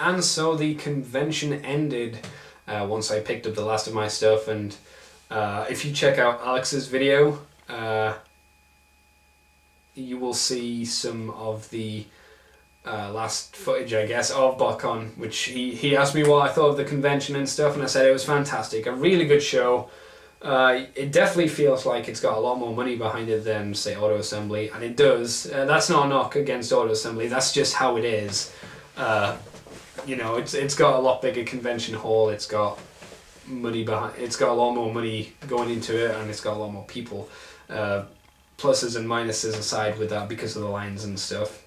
And so the convention ended once I picked up the last of my stuff, and if you check out Alex's video, you will see some of the last footage, I guess, of Botcon, which he asked me what I thought of the convention and stuff, and I said it was fantastic, a really good show. It definitely feels like it's got a lot more money behind it than, say, Auto Assembly, and it does. That's not a knock against Auto Assembly, that's just how it is. You know, it's got a lot bigger convention hall, it's got money behind, it's got a lot more money going into it, and it's got a lot more people. Pluses and minuses aside with that because of the lines and stuff.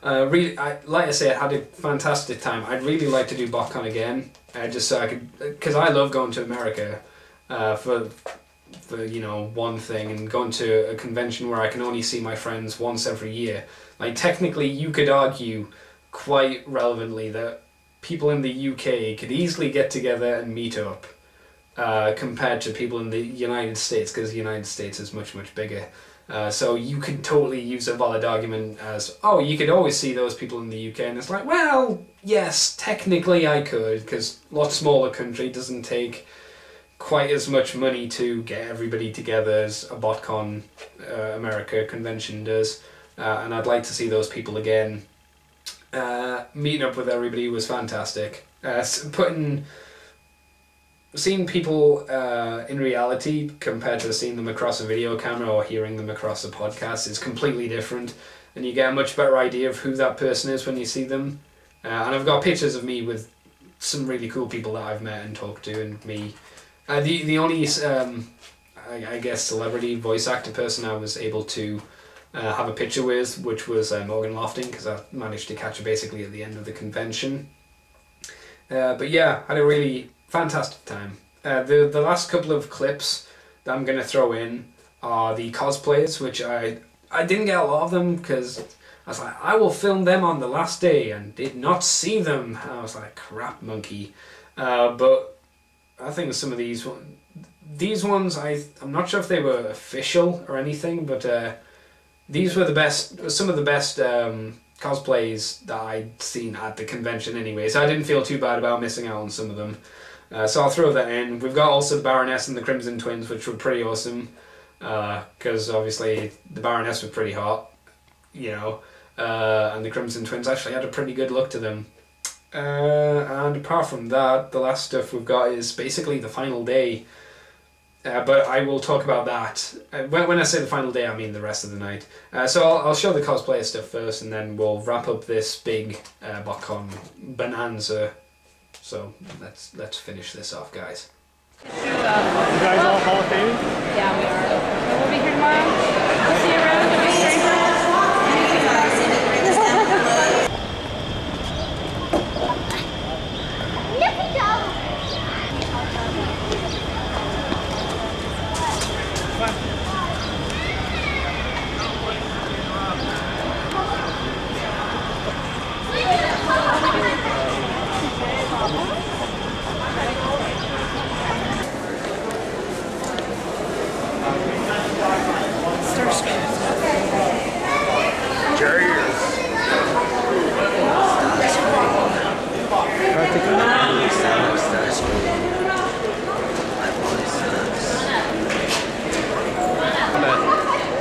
Really, like I say, I had a fantastic time. I'd really like to do Botcon again, just so I could, because I love going to America for you know, one thing, and going to a convention where I can only see my friends once every year. Like, technically you could argue quite relevantly that people in the UK could easily get together and meet up compared to people in the United States, because the United States is much, much bigger. So you could totally use a valid argument as, oh, you could always see those people in the UK, and it's like, well, yes, technically I could, because a lot smaller country, doesn't take quite as much money to get everybody together as a Botcon America convention does, and I'd like to see those people again. Meeting up with everybody was fantastic. Seeing people in reality compared to seeing them across a video camera or hearing them across a podcast is completely different, and you get a much better idea of who that person is when you see them. And I've got pictures of me with some really cool people that I've met and talked to, and me. The only I guess celebrity voice actor person I was able to have a picture with, which was Morgan Lofting, because I managed to catch her basically at the end of the convention. But yeah, had a really fantastic time. The last couple of clips that I'm going to throw in are the cosplays, which I didn't get a lot of them because I was like, I will film them on the last day, and did not see them. And I was like, crap monkey. But I think some of these ones, I'm not sure if they were official or anything, but these were some of the best cosplays that I'd seen at the convention anyway, so I didn't feel too bad about missing out on some of them. So I'll throw that in. We've got also the Baroness and the Crimson Twins, which were pretty awesome, because obviously the Baroness was pretty hot, you know, and the Crimson Twins actually had a pretty good look to them. And apart from that, the last stuff we've got is basically the final day. But I will talk about that. When I say the final day, I mean the rest of the night. So I'll show the cosplay stuff first, and then we'll wrap up this big Botcon bonanza. So let's finish this off, guys. You guys all Hall of Fame? Yeah, we are. We'll be here tomorrow. We'll see you around.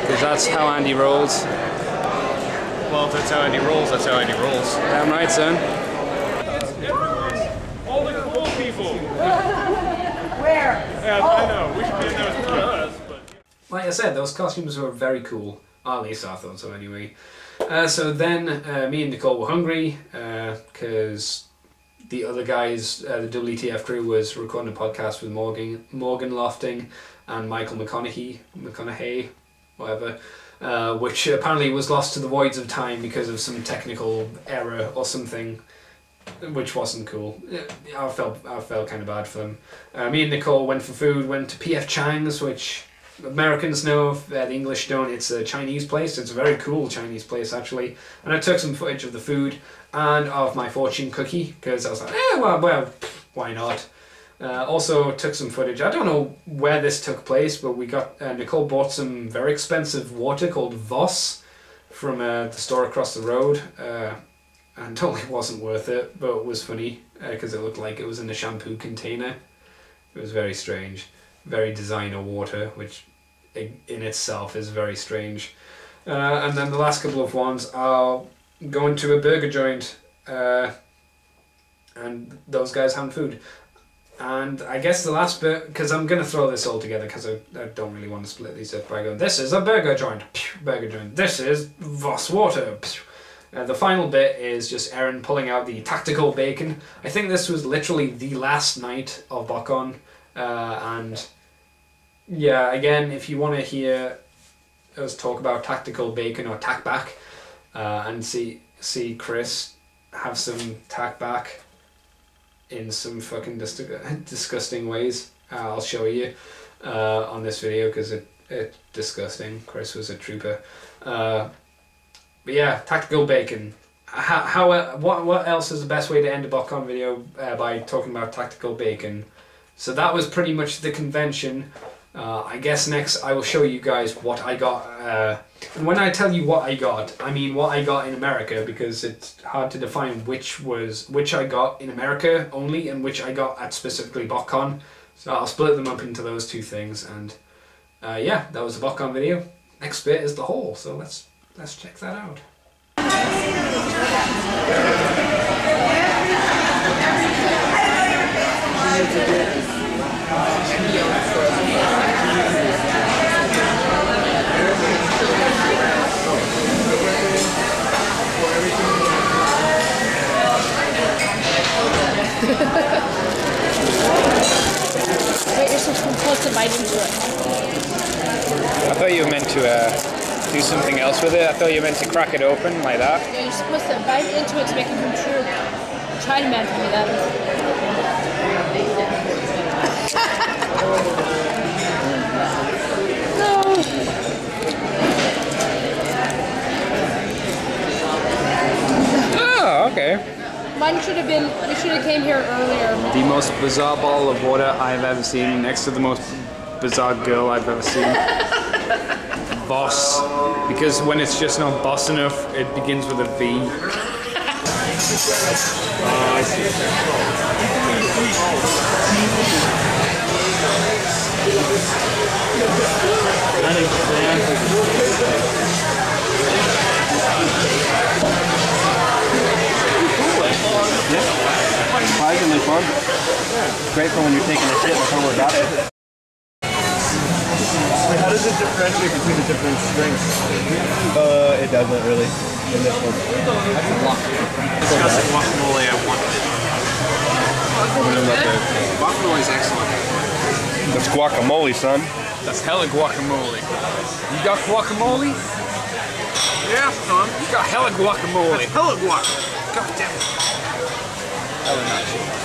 Because that's how Andy rolls. Well, if that's how Andy rolls, that's how Andy rolls. Damn right, son. All the cool people. Where? Yeah, I know. We should be in there with us, but... Like I said, those costumes were very cool. At least I thought so anyway. So then me and Nicole were hungry because the other guys, the WTF crew, was recording a podcast with Morgan Lofting and Michael McConaughey, whatever, which apparently was lost to the voids of time because of some technical error or something, which wasn't cool. I felt kind of bad for them. Me and Nicole went for food, went to PF Chang's, which Americans know, the English don't. It's a Chinese place. It's a very cool Chinese place, actually. And I took some footage of the food and of my fortune cookie, because I was like, well, why not? Also took some footage. I don't know where this took place, but we got Nicole bought some very expensive water called Voss from the store across the road. and totally wasn't worth it, but it was funny because it looked like it was in a shampoo container. It was very strange, very designer water, which in itself is very strange. And then the last couple of ones are going to a burger joint, and those guys having food. And I guess the last bit, because I'm going to throw this all together because I don't really want to split these up by going, this is a burger joint, burger joint, this is Voss water. The final bit is just Erin pulling out the tactical bacon. I think this was literally the last night of Botcon, and yeah, again, if you want to hear us talk about tactical bacon or tack back, and see Chris have some tack back in some fucking disgusting ways, I'll show you on this video because it's disgusting. Chris was a trooper. But yeah, tactical bacon. What else is the best way to end a Botcon video by talking about tactical bacon? So that was pretty much the convention. I guess next I will show you guys what I got. And when I tell you what I got, I mean what I got in America, because it's hard to define which I got in America only and which I got at specifically Botcon. So I'll split them up into those two things. And yeah, that was the Botcon video. Next bit is the haul, so let's check that out. Wait, you're supposed to bite into it. I thought you were meant to do something else with it. I thought you were meant to crack it open like that. Yeah, you're supposed to bite into it to make it come true. Chinaman told me that. No. Oh, okay. Mine should have been, we should have came here earlier. The most bizarre bottle of water I've ever seen, next to the most bizarre girl I've ever seen. Boss. Because when it's just not boss enough, it begins with a V. I see. Surprisingly fun. Great for when you're taking a shit before we're about it. How does it differentiate between the different strengths? It doesn't really in this one. Discussing guacamole, I wanted it. Guacamole is excellent. That's guacamole, son. That's hella guacamole. You got guacamole? Yeah, son. You got hella guacamole. Hella guacamole. God damn it. Hella nachos.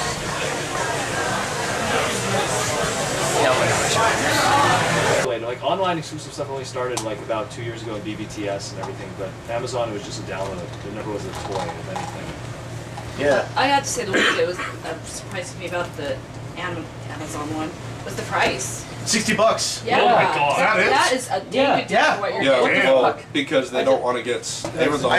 Like online exclusive stuff only started like about 2 years ago in BBTS and everything, but Amazon was just a download. There never was a toy of anything. Yeah. I have to say the one thing that was surprising me about the Amazon one was the price. $60. Yeah. Oh my God. That is a dang good deal for what you're getting. Yeah, well, because they don't want to get Amazon.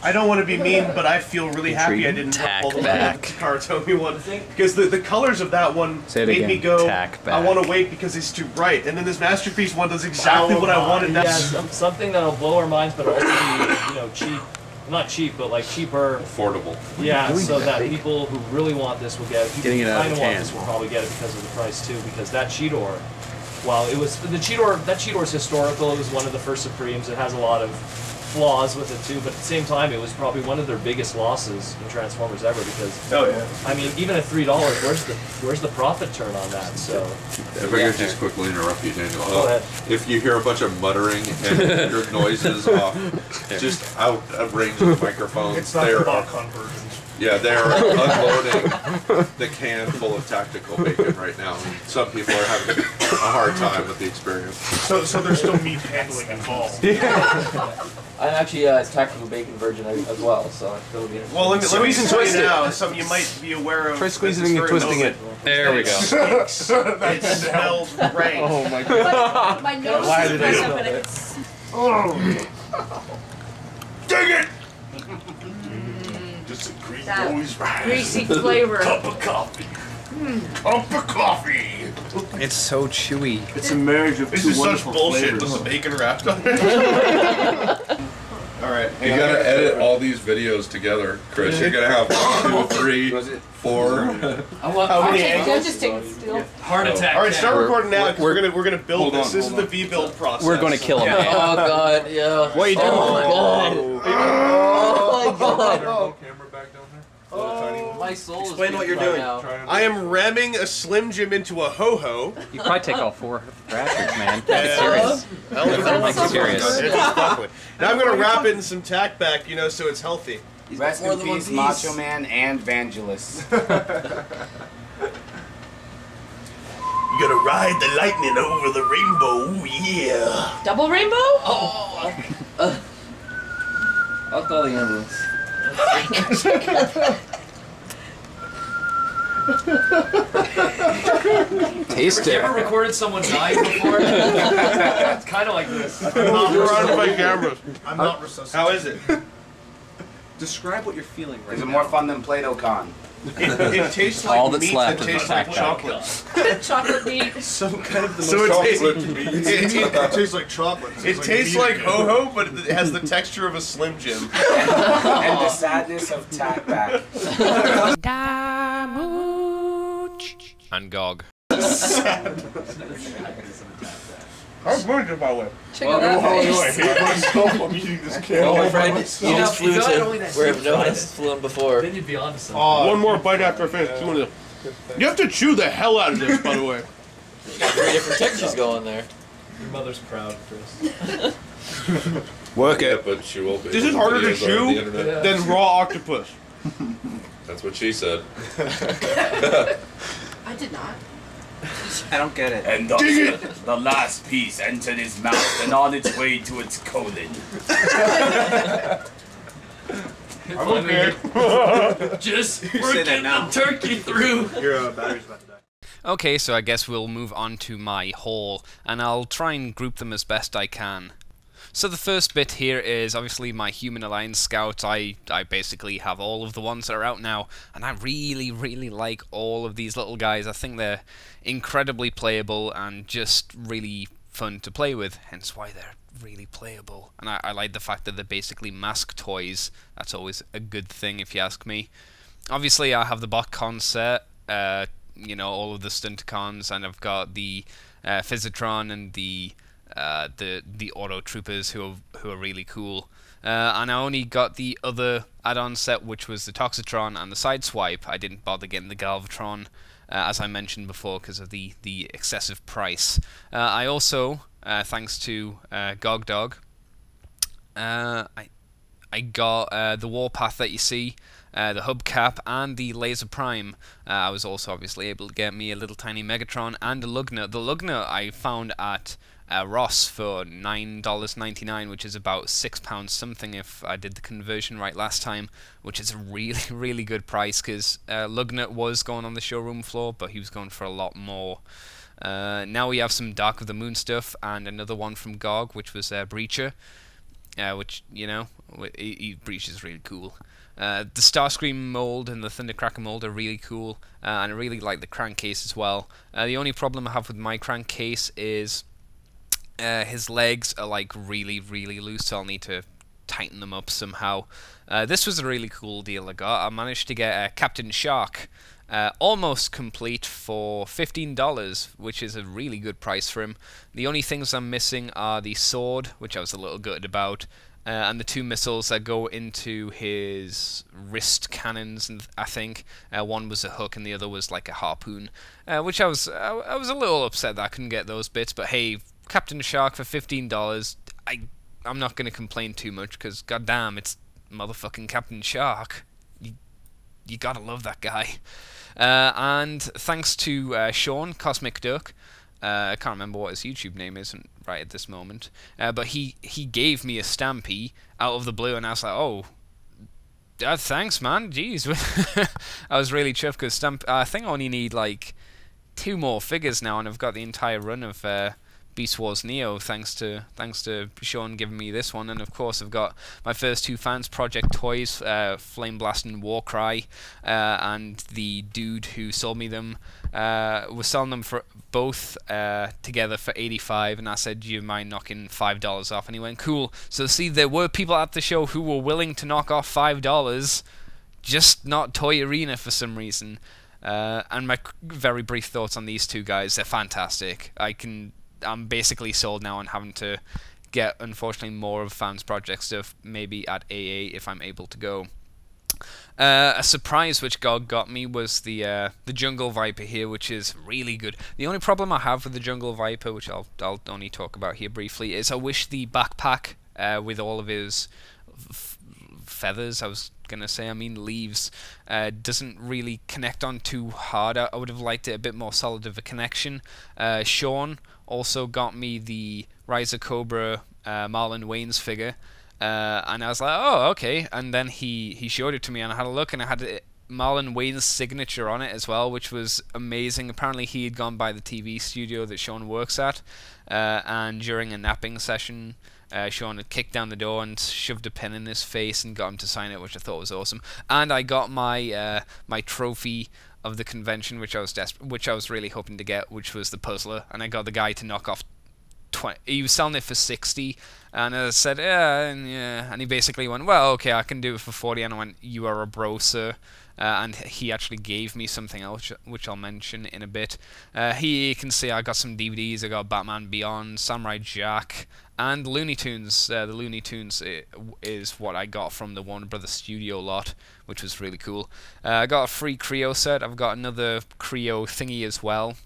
I don't want to be mean, but I feel really happy I didn't pull the Karatomi one. Because the colors of that one made me go, I want to wait because it's too bright. And then this Masterpiece one does exactly what I wanted. Yeah, something that'll blow our minds, but also be, cheap. Not cheap, but like cheaper. Affordable. Yeah, so that people who really want this will get it. People Getting it who out of kind the of want can. this will probably get it because of the price too, because that Cheetor, while it was, that Cheetor's historical, it was one of the first Supremes, it has a lot of flaws with it too, but at the same time, it was probably one of their biggest losses in Transformers ever, because, I mean, even at $3, where's the profit turn on that, so. If I could just quickly interrupt you, Daniel. Go ahead. If you hear a bunch of muttering and your noises off, just out of range of the microphone, It's not the Botcon version. yeah, they are unloading the can full of tactical bacon right now. And some people are having a hard time with the experience. So there's still meat handling involved. I'm actually a tactical bacon virgin as well, so it'll be Well, let me Squeeze and tell you twist it. now, something you might be aware of. Try squeezing and twisting it. There we go. It smells great. Oh my God. My nose Why is did pressed I- up and it's... Dang it! that greasy flavor. Cup of coffee. Cup of coffee. It's so chewy. It's a marriage of two wonderful bullshit flavors. with the bacon wrapped on it. Alright. You gotta edit all these videos together, Chris. You're gonna have 1, 2, 3, 4. How many angles? Just take still. Heart attack. Alright, start recording now because We're- we're gonna build Hold this. on, This is hold the V-build process. We're going to kill him. Oh god, yeah. What are you doing? Oh my god. Camera back down there. My soul is Explain what beating you're right doing. now. I am ramming a Slim Jim into a ho-ho. You probably take all 4 rashers, man. That's serious. I'm like serious. Now I'm gonna wrap it in some tack back, you know, so it's healthy. Rest in peace, Macho Man and Vangelis. You gotta ride the lightning over the rainbow, yeah. Double rainbow? Oh. I'll call the ambulance. Taste Have you it. ever recorded someone dying before? It's kind of like this. I'm not surrounded by cameras. I'm not resuscitated. How is it? Describe what you're feeling right Is it now. more fun than Play-Doh Con? It tastes like All that's meat left that is tastes the like tack chocolate. Chocolate meat. So kind of the So most it tastes, it tastes like chocolate. it tastes like ho-ho, but it has the texture of a Slim Jim. And the sadness of tack back. And Gog. How's Virgin, by the way? Check it out. I hate myself. I'm eating this Oh my can. friend, you just flew you got to only that where seed no one fried else has flown before. Then you'd be on to something. One more bite after I finish. You have to chew the hell out of this, by the way. Got 3 different textures going there. Your mother's proud, Chris. Work Yeah, it. but she will be. This is harder to Videos are on chew the internet. than raw octopus. That's what she said. I did not. I don't get it. And thus, the last piece entered his mouth and on its way to its colon. I'm okay. Just say that working now. the turkey through. Your battery's about to die. Okay, so I guess we'll move on to my haul, and I'll try and group them as best I can. So the first bit here is obviously my Human Alliance Scouts. I basically have all of the ones that are out now, and I really, really like all of these little guys. I think they're incredibly playable and just really fun to play with, hence why they're really playable. And I like the fact that they're basically mask toys. That's always a good thing if you ask me. Obviously I have the Botcon set, you know, all of the Stunticons, and I've got the Physitron and the Auto Troopers who are really cool. And I only got the other add-on set, which was the Toxitron and the Sideswipe. I didn't bother getting the Galvatron, as I mentioned before, because of the excessive price. I also, thanks to GogDog, I got the Warpath that you see, the Hubcap, and the Laser Prime. I was also obviously able to get me a little tiny Megatron and a Lugner. The Lugner I found at Ross for $9.99, which is about £6 something if I did the conversion right last time, which is a really, really good price, because Lugner was going on the showroom floor, but he was going for a lot more. Now we have some Dark of the Moon stuff, and another one from GOG, which was Breacher, which, you know, Breacher's really cool. The Starscream mold and the Thundercracker mold are really cool, and I really like the crankcase as well. The only problem I have with my crankcase is his legs are like really, really loose, so I'll need to tighten them up somehow. This was a really cool deal I got. I managed to get Captain Shark almost complete for $15, which is a really good price for him. The only things I'm missing are the sword, which I was a little gutted about, and the 2 missiles that go into his wrist cannons, and I think one was a hook and the other was like a harpoon, which I was a little upset that I couldn't get those bits, but hey, Captain Shark for $15, I'm not going to complain too much, because goddamn, it's motherfucking Captain Shark. You gotta love that guy. And thanks to Sean, Cosmic Duck, I can't remember what his YouTube name is right at this moment, but he gave me a Stampy out of the blue, and I was like, oh, thanks man, jeez. I was really chuffed, because I think I only need like 2 more figures now, and I've got the entire run of Beast Wars Neo, thanks to Sean giving me this one. And of course I've got my first two fans, Project Toys, Flame Blast and Warcry, and the dude who sold me them was selling them for both together for $85, and I said, do you mind knocking $5 off? And he went, cool. So see, there were people at the show who were willing to knock off $5, just not Toy Arena for some reason. And my very brief thoughts on these two guys, they're fantastic. I'm basically sold now on having to get, unfortunately, more of Fans Project stuff, maybe at AA if I'm able to go. A surprise which God got me was the Jungle Viper here, which is really good. The only problem I have with the Jungle Viper, which I'll only talk about here briefly, is I wish the backpack with all of his feathers, I was gonna say, I mean leaves, doesn't really connect on too hard. I would have liked it a bit more solid of a connection. Sean also got me the Riser Cobra Marlon Wayans figure, and I was like, oh, okay. And then he showed it to me, and I had a look, and I had Marlon Wayans' signature on it as well, which was amazing. Apparently he had gone by the TV studio that Sean works at, and during a napping session, Sean had kicked down the door and shoved a pen in his face and got him to sign it, which I thought was awesome. And I got my my trophy of the convention, which I was really hoping to get, which was the Puzzler, and I got the guy to knock off 20. He was selling it for 60, and I said, yeah, and he basically went, well, okay, I can do it for 40, and I went, you are a bro, sir. And he actually gave me something else, which I'll mention in a bit. Here you can see I got some DVDs. I got Batman Beyond, Samurai Jack, and Looney Tunes. The Looney Tunes is what I got from the Warner Brothers Studio lot, which was really cool. I got a free Creo set. I've got another Creo thingy as well,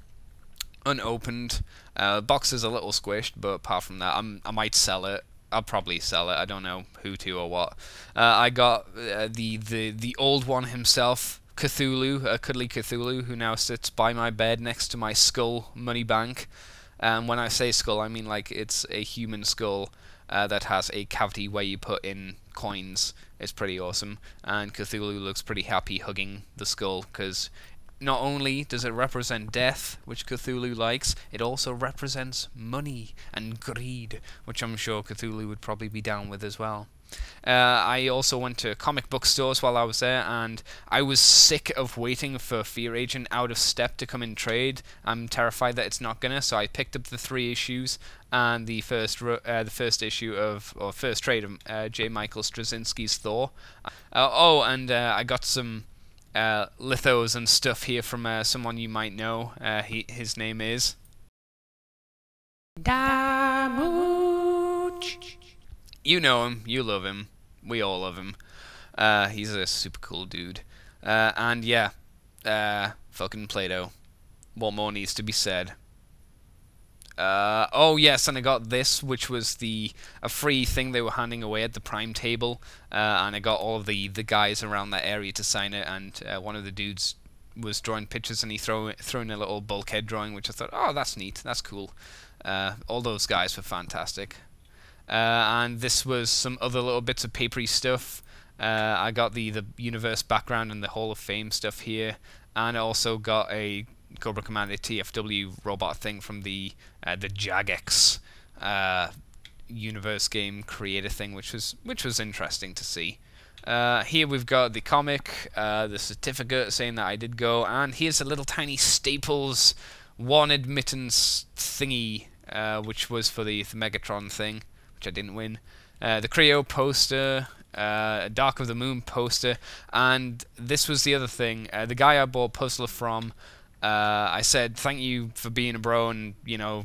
unopened. Box is a little squished, but apart from that, I might sell it. I'll probably sell it. I don't know who to or what. I got the old one himself, Cthulhu, Cuddly Cthulhu, who now sits by my bed next to my skull money bank. And when I say skull, I mean like it's a human skull that has a cavity where you put in coins. It's pretty awesome. And Cthulhu looks pretty happy hugging the skull, because not only does it represent death, which Cthulhu likes, it also represents money and greed, which I'm sure Cthulhu would probably be down with as well. I also went to comic book stores while I was there, and I was sick of waiting for Fear Agent Out of Step to come in trade. I'm terrified that it's not gonna, so I picked up the 3 issues and the first issue of, or first trade of J. Michael Straczynski's Thor. And I got some lithos and stuff here from someone you might know. His name is Damuch. You know him, you love him, we all love him. He's a super cool dude. And yeah, fucking Play-Doh. What more needs to be said? Oh yes, and I got this, which was a free thing they were handing away at the Prime table, and I got all of the guys around that area to sign it, and one of the dudes was drawing pictures, and he threw in a little bulkhead drawing, which I thought, oh, that's neat, that's cool. All those guys were fantastic. And this was some other little bits of papery stuff. I got the universe background and the Hall of Fame stuff here, and I also got a Cobra Commander TFW robot thing from the Jagex universe game creator thing, which was interesting to see. Here we've got the comic, the certificate saying that I did go, and here's a little tiny Staples one admittance thingy, which was for the Megatron thing, which I didn't win. The Creo poster, Dark of the Moon poster, and this was the other thing. The guy I bought Puzzler from, I said, thank you for being a bro and, you know,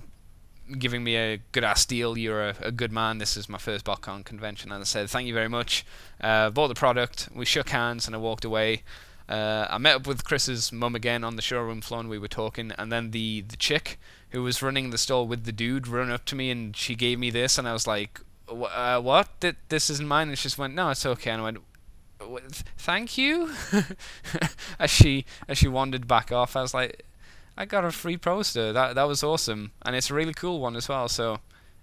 giving me a good-ass deal. You're a good man. This is my first Botcon convention. And I said, thank you very much. Bought the product. We shook hands and I walked away. I met up with Chris's mum again on the showroom floor and we were talking. And then the chick who was running the store with the dude ran up to me and she gave me this. And I was like, what? This isn't mine? And she just went, no, it's okay. And I went, thank you. as she wandered back off, I was like, I got a free poster. That was awesome, and it's a really cool one as well. So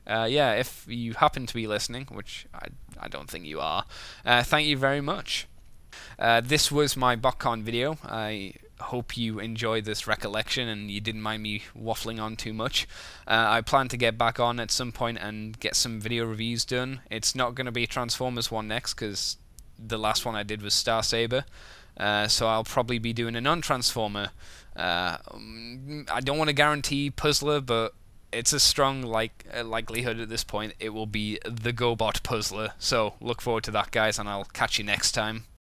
yeah, if you happen to be listening, which I don't think you are, thank you very much. This was my Botcon video. I hope you enjoyed this recollection and you didn't mind me waffling on too much. I plan to get back on at some point and get some video reviews done. It's not going to be a Transformers one next, because the last one I did was Star Saber. So I'll probably be doing a non-Transformer. I don't want to guarantee Puzzler, but it's a strong likelihood at this point it will be the GoBot Puzzler. So look forward to that, guys, and I'll catch you next time.